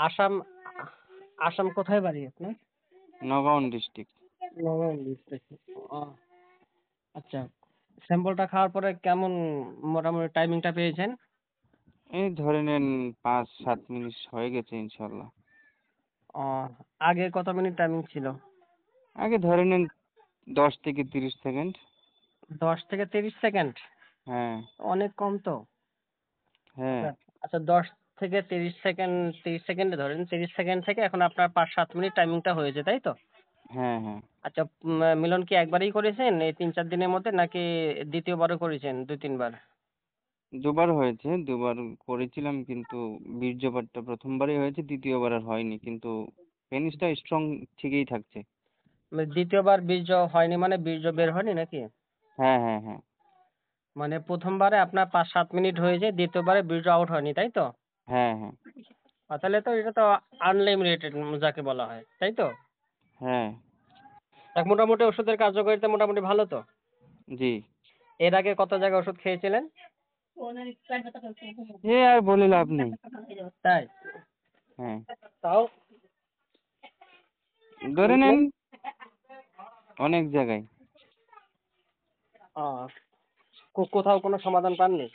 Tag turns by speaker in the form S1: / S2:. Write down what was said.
S1: আসাম আসাম কোথায় বাড়ি আপনার?
S2: নগাঁও ডিস্ট্রিক্ট।
S1: নগাঁও ডিস্ট্রিক্ট। ও আচ্ছা। স্যাম্পলটা খাওয়ার পরে কেমন মোটামুটি টাইমিংটা পেয়েছেন?
S2: এই ধরে নেন 5-7 মিনিট হয়ে গেছে ইনশাল্লাহ।
S1: ও আগে কত মিনিট টাইমিং ছিল?
S2: আগে ধরে নেন 10 থেকে 30 সেকেন্ড।
S1: 10 থেকে 30 সেকেন্ড?
S2: হ্যাঁ।
S1: অনেক কম তো।
S2: হ্যাঁ।
S1: আচ্ছা আচ্ছা 10 থেকে 30 সেকেন্ড, 30 সেকেন্ডে ধরেন 30 সেকেন্ড থেকে এখন আপনার 5-7 মিনিট টাইমিংটা হয়েছে তাই তো?
S2: হ্যাঁ। হ্যাঁ,
S1: আচ্ছা মিলন কি একবারই করেছেন এই 3-4 দিনের মধ্যে নাকি দ্বিতীয়বারও করেছেন 2-3 বার?
S2: দুবার হয়েছে, দুবার করেছিলাম কিন্তু বীর্যপাতটা প্রথমবারই হয়েছে, দ্বিতীয়বার আর হয়নি, কিন্তু পেনিসটা স্ট্রং ঠিকই থাকছে।
S1: দ্বিতীয়বার বীর্য হয়নি মানে বীর্য বের হয়নি নাকি?
S2: হ্যাঁ। হ্যাঁ। হ্যাঁ।
S1: মানে প্রথমবারে আপনার 5-7 মিনিট হয়েছে, দ্বিতীয়বারে বীর্য আউট হয়নি তাই তো?
S2: হ্যাঁ। হ্যাঁ।
S1: তাহলে তো এটা তো আনলিমিটেড যাকে বলা হয় তাই তো?
S2: হ্যাঁ।
S1: মোটামুটি ওষুধের কার্যকারিতা মোটামুটি ভালো তো?
S2: জি।
S1: এর আগে কত জায়গায় ওষুধ খেয়েছিলেন?
S2: এ আর বলে লাভ নেই।
S1: তাই?
S2: হ্যাঁ।
S1: তাও
S2: ধরে নেন
S1: মিনিমাম
S2: অনেক জায়গায়।
S1: কোথাও কোনো সমাধান পাননি?